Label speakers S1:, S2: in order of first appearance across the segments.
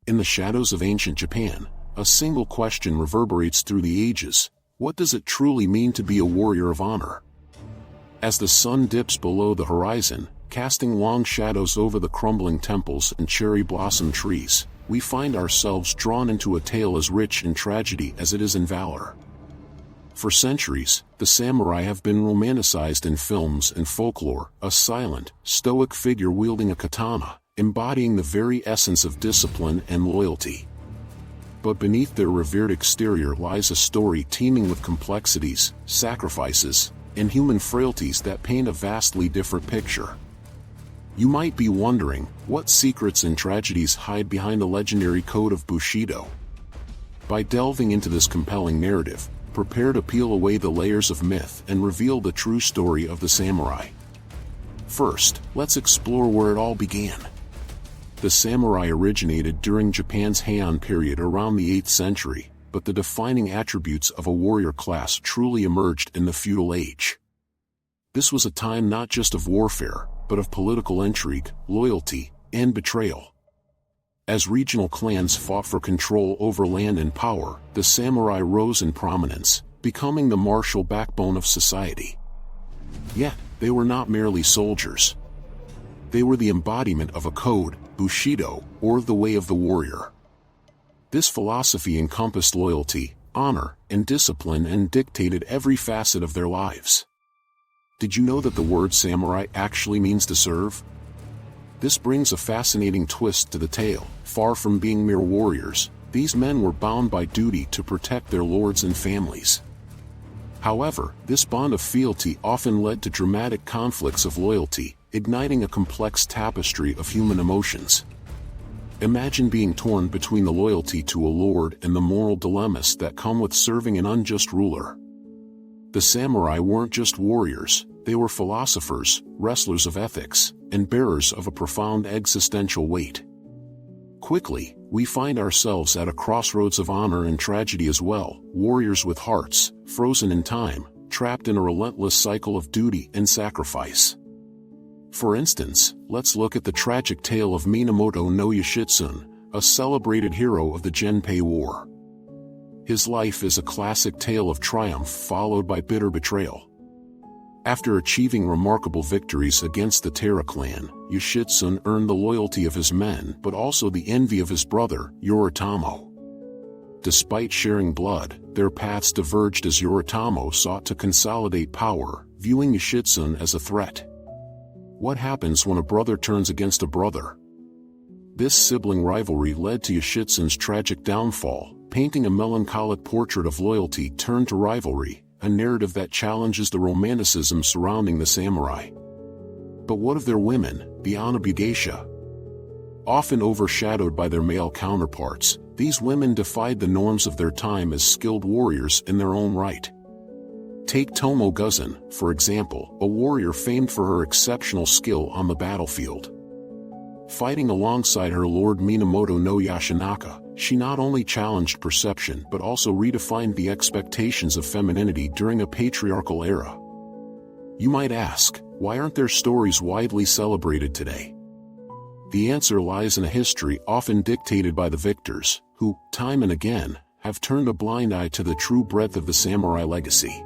S1: In the shadows of ancient Japan, a single question reverberates through the ages: what does it truly mean to be a warrior of honor? As the sun dips below the horizon, casting long shadows over the crumbling temples and cherry blossom trees, we find ourselves drawn into a tale as rich in tragedy as it is in valor. For centuries, the samurai have been romanticized in films and folklore, a silent, stoic figure wielding a katana, embodying the very essence of discipline and loyalty. But beneath their revered exterior lies a story teeming with complexities, sacrifices, and human frailties that paint a vastly different picture. You might be wondering, what secrets and tragedies hide behind the legendary code of Bushido? By delving into this compelling narrative, prepare to peel away the layers of myth and reveal the true story of the samurai. First, let's explore where it all began. The samurai originated during Japan's Heian period around the 8th century, but the defining attributes of a warrior class truly emerged in the feudal age. This was a time not just of warfare, but of political intrigue, loyalty, and betrayal. As regional clans fought for control over land and power, the samurai rose in prominence, becoming the martial backbone of society. Yet, they were not merely soldiers. They were the embodiment of a code, Bushido, or the way of the warrior. This philosophy encompassed loyalty, honor, and discipline and dictated every facet of their lives. Did you know that the word samurai actually means to serve? This brings a fascinating twist to the tale. Far from being mere warriors, these men were bound by duty to protect their lords and families. However, this bond of fealty often led to dramatic conflicts of loyalty, igniting a complex tapestry of human emotions. Imagine being torn between the loyalty to a lord and the moral dilemmas that come with serving an unjust ruler. The samurai weren't just warriors, they were philosophers, wrestlers of ethics, and bearers of a profound existential weight. Quickly, we find ourselves at a crossroads of honor and tragedy as well, warriors with hearts, frozen in time, trapped in a relentless cycle of duty and sacrifice. For instance, let's look at the tragic tale of Minamoto no Yoshitsune, a celebrated hero of the Genpei War. His life is a classic tale of triumph followed by bitter betrayal. After achieving remarkable victories against the Taira clan, Yoshitsune earned the loyalty of his men but also the envy of his brother, Yoritomo. Despite sharing blood, their paths diverged as Yoritomo sought to consolidate power, viewing Yoshitsune as a threat. What happens when a brother turns against a brother? This sibling rivalry led to Yoshitsune's tragic downfall, painting a melancholic portrait of loyalty turned to rivalry, a narrative that challenges the romanticism surrounding the samurai. But what of their women, the Anabugeisha? Often overshadowed by their male counterparts, these women defied the norms of their time as skilled warriors in their own right. Take Tomo Guzan, for example, a warrior famed for her exceptional skill on the battlefield. Fighting alongside her lord Minamoto no Yashinaka, she not only challenged perception but also redefined the expectations of femininity during a patriarchal era. You might ask, why aren't their stories widely celebrated today? The answer lies in a history often dictated by the victors, who, time and again, have turned a blind eye to the true breadth of the samurai legacy.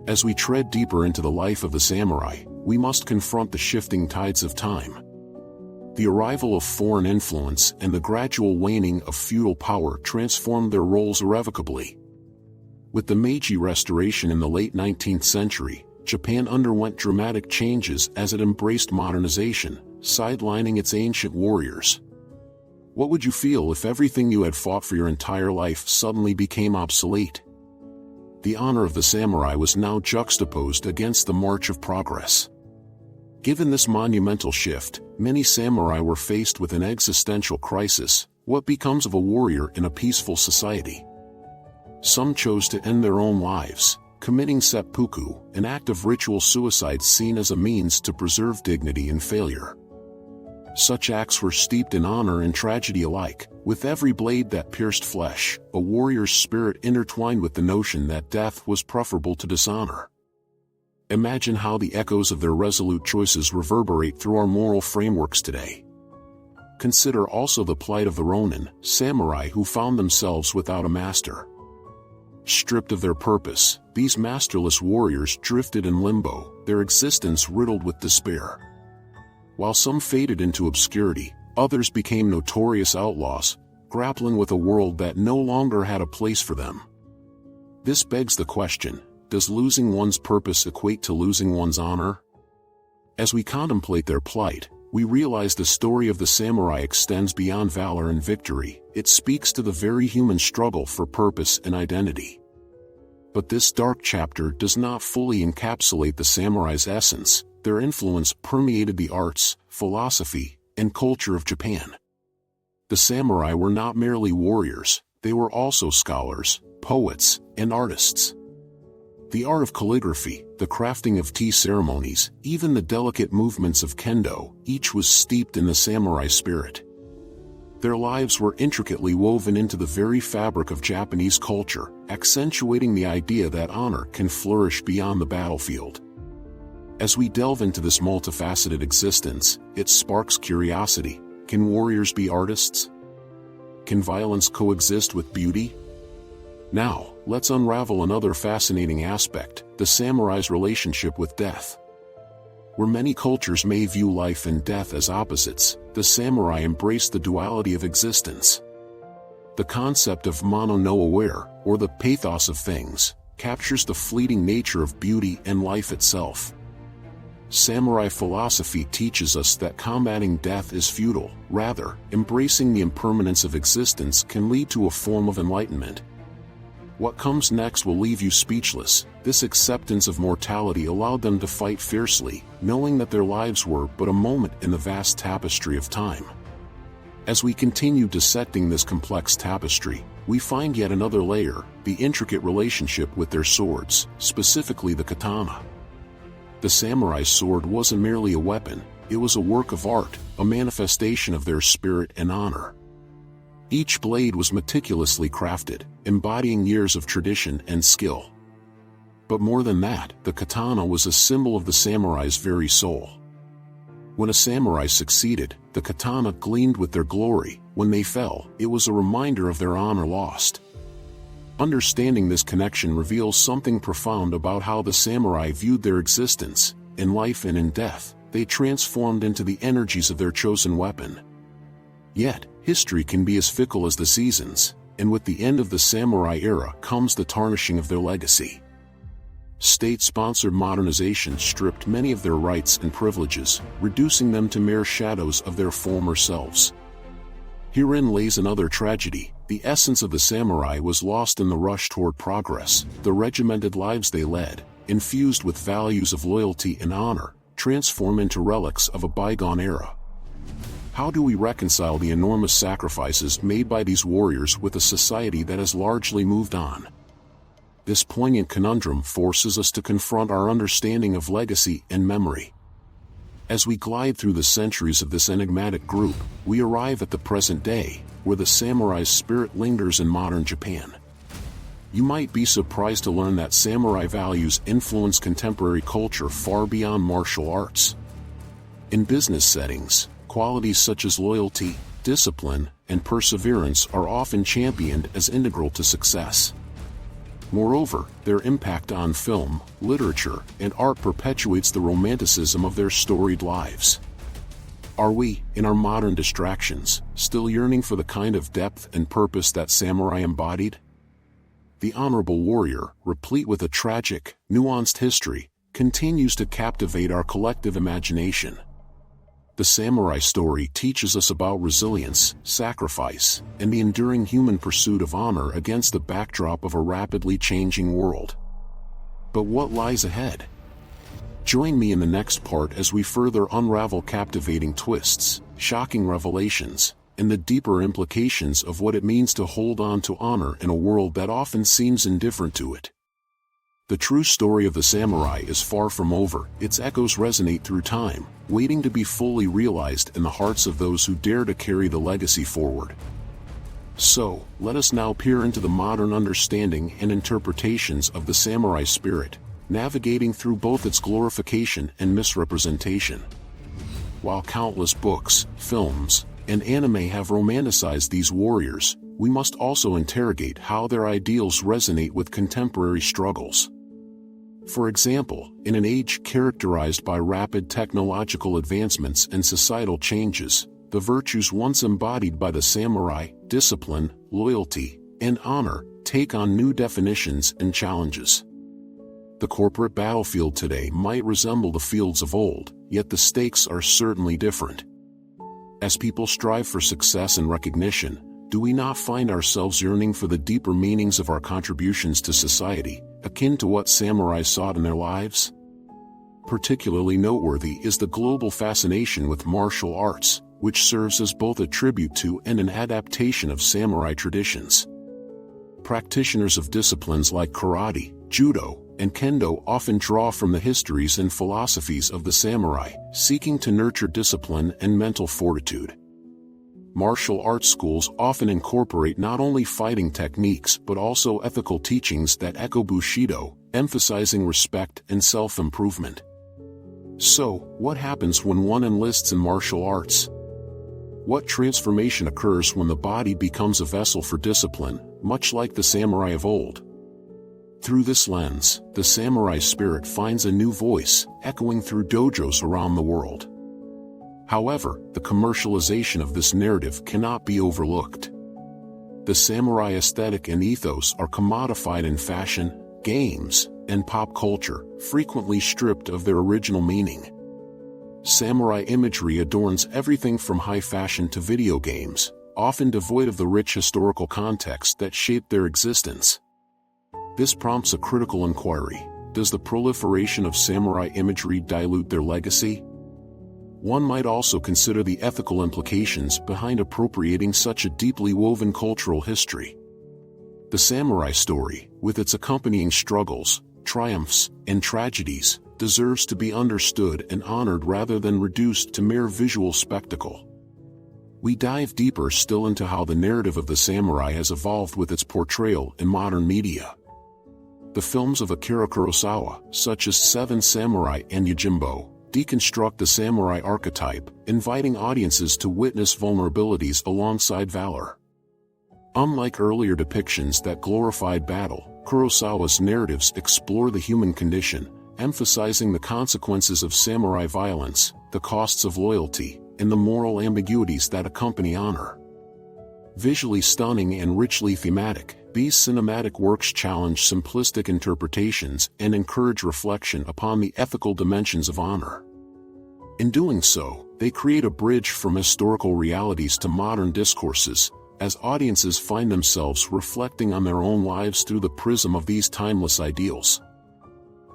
S1: As we tread deeper into the life of the samurai, we must confront the shifting tides of time. The arrival of foreign influence and the gradual waning of feudal power transformed their roles irrevocably. With the Meiji Restoration in the late 19th century, Japan underwent dramatic changes as it embraced modernization, sidelining its ancient warriors. What would you feel if everything you had fought for your entire life suddenly became obsolete? The honor of the samurai was now juxtaposed against the march of progress. Given this monumental shift, many samurai were faced with an existential crisis: what becomes of a warrior in a peaceful society? Some chose to end their own lives, committing seppuku, an act of ritual suicide seen as a means to preserve dignity in failure. Such acts were steeped in honor and tragedy alike. With every blade that pierced flesh, a warrior's spirit intertwined with the notion that death was preferable to dishonor. Imagine how the echoes of their resolute choices reverberate through our moral frameworks today. Consider also the plight of the Ronin, samurai who found themselves without a master. Stripped of their purpose, these masterless warriors drifted in limbo, their existence riddled with despair. While some faded into obscurity, others became notorious outlaws, grappling with a world that no longer had a place for them. This begs the question, does losing one's purpose equate to losing one's honor? As we contemplate their plight, we realize the story of the samurai extends beyond valor and victory. It speaks to the very human struggle for purpose and identity. But this dark chapter does not fully encapsulate the samurai's essence. Their influence permeated the arts, philosophy, and culture of Japan. The samurai were not merely warriors, they were also scholars, poets, and artists. The art of calligraphy, the crafting of tea ceremonies, even the delicate movements of kendo, each was steeped in the samurai spirit. Their lives were intricately woven into the very fabric of Japanese culture, accentuating the idea that honor can flourish beyond the battlefield. As we delve into this multifaceted existence, it sparks curiosity. Can warriors be artists? Can violence coexist with beauty? Now, let's unravel another fascinating aspect, the samurai's relationship with death. Where many cultures may view life and death as opposites, the samurai embraced the duality of existence. The concept of mono no aware, or the pathos of things, captures the fleeting nature of beauty and life itself. Samurai philosophy teaches us that combating death is futile. Rather, embracing the impermanence of existence can lead to a form of enlightenment. What comes next will leave you speechless. This acceptance of mortality allowed them to fight fiercely, knowing that their lives were but a moment in the vast tapestry of time. As we continue dissecting this complex tapestry, we find yet another layer, the intricate relationship with their swords, specifically the katana. The samurai's sword wasn't merely a weapon, it was a work of art, a manifestation of their spirit and honor. Each blade was meticulously crafted, embodying years of tradition and skill. But more than that, the katana was a symbol of the samurai's very soul. When a samurai succeeded, the katana gleamed with their glory. When they fell, it was a reminder of their honor lost. Understanding this connection reveals something profound about how the samurai viewed their existence. In life and in death, they transformed into the energies of their chosen weapon. Yet, history can be as fickle as the seasons, and with the end of the samurai era comes the tarnishing of their legacy. State-sponsored modernization stripped many of their rights and privileges, reducing them to mere shadows of their former selves. Herein lays another tragedy. The essence of the samurai was lost in the rush toward progress. The regimented lives they led, infused with values of loyalty and honor, transform into relics of a bygone era. How do we reconcile the enormous sacrifices made by these warriors with a society that has largely moved on? This poignant conundrum forces us to confront our understanding of legacy and memory. As we glide through the centuries of this enigmatic group, we arrive at the present day, where the samurai's spirit lingers in modern Japan. You might be surprised to learn that samurai values influence contemporary culture far beyond martial arts. In business settings, qualities such as loyalty, discipline, and perseverance are often championed as integral to success. Moreover, their impact on film, literature, and art perpetuates the romanticism of their storied lives. Are we, in our modern distractions, still yearning for the kind of depth and purpose that samurai embodied? The honorable warrior, replete with a tragic, nuanced history, continues to captivate our collective imagination. The samurai story teaches us about resilience, sacrifice, and the enduring human pursuit of honor against the backdrop of a rapidly changing world. But what lies ahead? Join me in the next part as we further unravel captivating twists, shocking revelations, and the deeper implications of what it means to hold on to honor in a world that often seems indifferent to it. The true story of the samurai is far from over. Its echoes resonate through time, waiting to be fully realized in the hearts of those who dare to carry the legacy forward. So, let us now peer into the modern understanding and interpretations of the samurai spirit, navigating through both its glorification and misrepresentation. While countless books, films, and anime have romanticized these warriors, we must also interrogate how their ideals resonate with contemporary struggles. For example, in an age characterized by rapid technological advancements and societal changes, the virtues once embodied by the samurai, discipline, loyalty, and honor, take on new definitions and challenges. The corporate battlefield today might resemble the fields of old, yet the stakes are certainly different. As people strive for success and recognition, do we not find ourselves yearning for the deeper meanings of our contributions to society, akin to what samurai sought in their lives? Particularly noteworthy is the global fascination with martial arts, which serves as both a tribute to and an adaptation of samurai traditions. Practitioners of disciplines like karate, judo, and kendo often draw from the histories and philosophies of the samurai, seeking to nurture discipline and mental fortitude. Martial arts schools often incorporate not only fighting techniques but also ethical teachings that echo Bushido, emphasizing respect and self-improvement. So, what happens when one enlists in martial arts? What transformation occurs when the body becomes a vessel for discipline, much like the samurai of old? Through this lens, the samurai spirit finds a new voice, echoing through dojos around the world. However, the commercialization of this narrative cannot be overlooked. The samurai aesthetic and ethos are commodified in fashion, games, and pop culture, frequently stripped of their original meaning. Samurai imagery adorns everything from high fashion to video games, often devoid of the rich historical context that shaped their existence. This prompts a critical inquiry: does the proliferation of samurai imagery dilute their legacy? One might also consider the ethical implications behind appropriating such a deeply woven cultural history. The samurai story, with its accompanying struggles, triumphs, and tragedies, deserves to be understood and honored rather than reduced to mere visual spectacle. We dive deeper still into how the narrative of the samurai has evolved with its portrayal in modern media. The films of Akira Kurosawa, such as Seven Samurai and Yojimbo, deconstruct the samurai archetype, inviting audiences to witness vulnerabilities alongside valor. Unlike earlier depictions that glorified battle, Kurosawa's narratives explore the human condition, emphasizing the consequences of samurai violence, the costs of loyalty, and the moral ambiguities that accompany honor. Visually stunning and richly thematic, these cinematic works challenge simplistic interpretations and encourage reflection upon the ethical dimensions of honor. In doing so, they create a bridge from historical realities to modern discourses, as audiences find themselves reflecting on their own lives through the prism of these timeless ideals.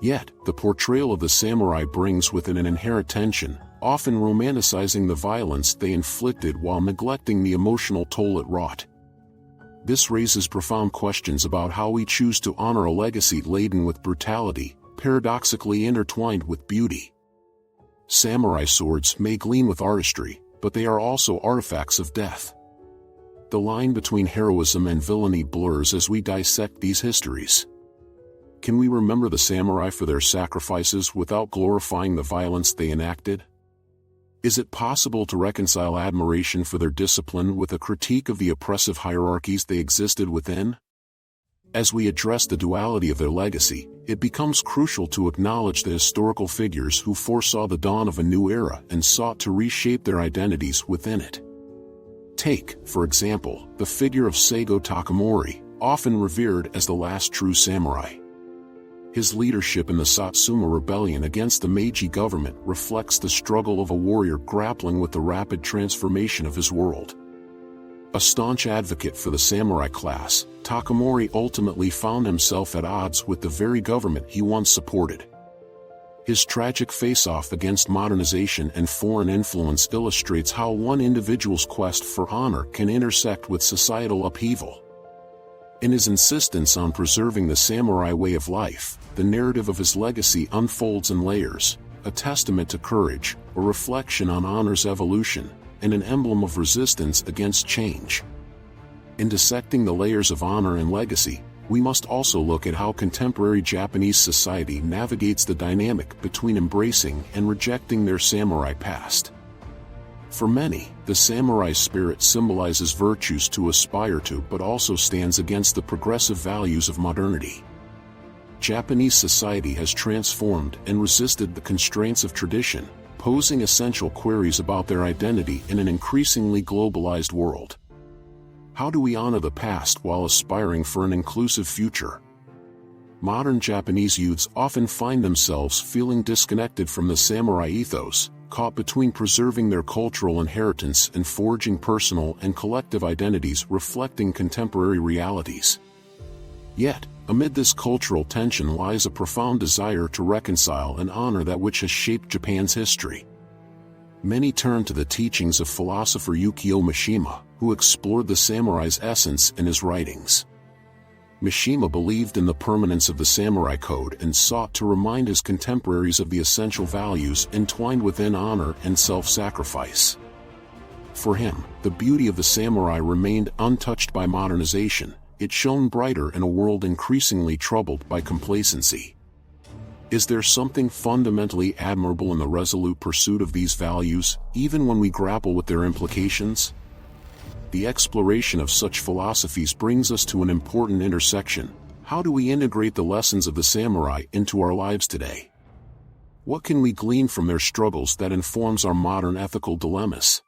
S1: Yet, the portrayal of the samurai brings with it an inherent tension, often romanticizing the violence they inflicted while neglecting the emotional toll it wrought. This raises profound questions about how we choose to honor a legacy laden with brutality, paradoxically intertwined with beauty. Samurai swords may gleam with artistry, but they are also artifacts of death. The line between heroism and villainy blurs as we dissect these histories. Can we remember the samurai for their sacrifices without glorifying the violence they enacted? Is it possible to reconcile admiration for their discipline with a critique of the oppressive hierarchies they existed within? As we address the duality of their legacy, it becomes crucial to acknowledge the historical figures who foresaw the dawn of a new era and sought to reshape their identities within it. Take, for example, the figure of Seigo Takamori, often revered as the last true samurai. His leadership in the Satsuma Rebellion against the Meiji government reflects the struggle of a warrior grappling with the rapid transformation of his world. A staunch advocate for the samurai class, Takamori ultimately found himself at odds with the very government he once supported. His tragic face-off against modernization and foreign influence illustrates how one individual's quest for honor can intersect with societal upheaval. In his insistence on preserving the samurai way of life, the narrative of his legacy unfolds in layers, a testament to courage, a reflection on honor's evolution, and an emblem of resistance against change. In dissecting the layers of honor and legacy, we must also look at how contemporary Japanese society navigates the dynamic between embracing and rejecting their samurai past. For many, the samurai spirit symbolizes virtues to aspire to but also stands against the progressive values of modernity. Japanese society has transformed and resisted the constraints of tradition, posing essential queries about their identity in an increasingly globalized world. How do we honor the past while aspiring for an inclusive future? Modern Japanese youths often find themselves feeling disconnected from the samurai ethos, caught between preserving their cultural inheritance and forging personal and collective identities reflecting contemporary realities. Yet, amid this cultural tension lies a profound desire to reconcile and honor that which has shaped Japan's history. Many turn to the teachings of philosopher Yukio Mishima, who explored the samurai's essence in his writings. Mishima believed in the permanence of the samurai code and sought to remind his contemporaries of the essential values entwined within honor and self-sacrifice. For him, the beauty of the samurai remained untouched by modernization. It shone brighter in a world increasingly troubled by complacency. Is there something fundamentally admirable in the resolute pursuit of these values, even when we grapple with their implications? The exploration of such philosophies brings us to an important intersection. How do we integrate the lessons of the samurai into our lives today? What can we glean from their struggles that informs our modern ethical dilemmas?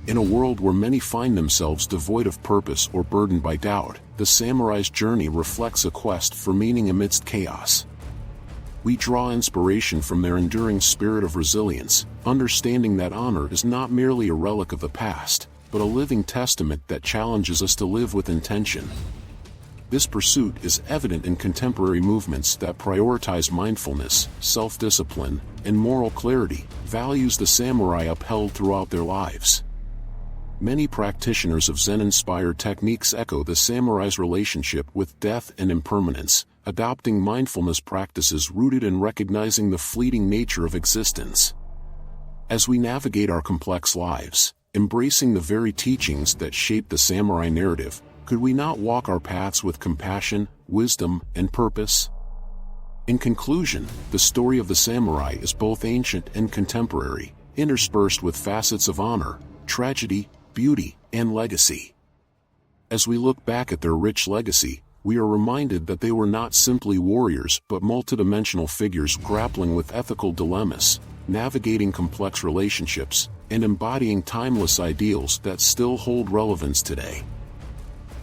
S1: In a world where many find themselves devoid of purpose or burdened by doubt, the samurai's journey reflects a quest for meaning amidst chaos. We draw inspiration from their enduring spirit of resilience, understanding that honor is not merely a relic of the past, but a living testament that challenges us to live with intention. This pursuit is evident in contemporary movements that prioritize mindfulness, self-discipline, and moral clarity, values the samurai upheld throughout their lives. Many practitioners of Zen-inspired techniques echo the samurai's relationship with death and impermanence, adopting mindfulness practices rooted in recognizing the fleeting nature of existence. As we navigate our complex lives, embracing the very teachings that shape the samurai narrative, could we not walk our paths with compassion, wisdom, and purpose? In conclusion, the story of the samurai is both ancient and contemporary, interspersed with facets of honor, tragedy, beauty, and legacy. As we look back at their rich legacy, we are reminded that they were not simply warriors but multidimensional figures grappling with ethical dilemmas, navigating complex relationships, and embodying timeless ideals that still hold relevance today.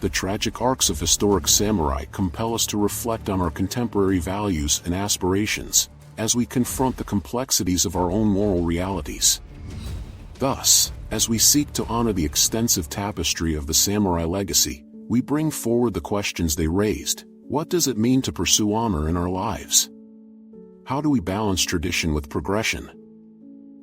S1: The tragic arcs of historic samurai compel us to reflect on our contemporary values and aspirations, as we confront the complexities of our own moral realities. Thus, as we seek to honor the extensive tapestry of the samurai legacy, we bring forward the questions they raised. What does it mean to pursue honor in our lives? How do we balance tradition with progression?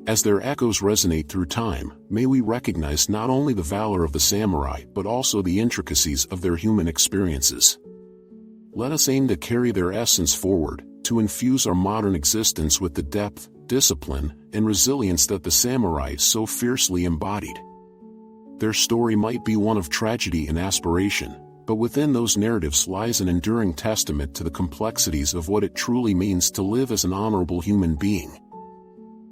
S1: As their echoes resonate through time, may we recognize not only the valor of the samurai but also the intricacies of their human experiences. Let us aim to carry their essence forward, to infuse our modern existence with the depth, discipline, and resilience that the samurai so fiercely embodied. Their story might be one of tragedy and aspiration, but within those narratives lies an enduring testament to the complexities of what it truly means to live as an honorable human being.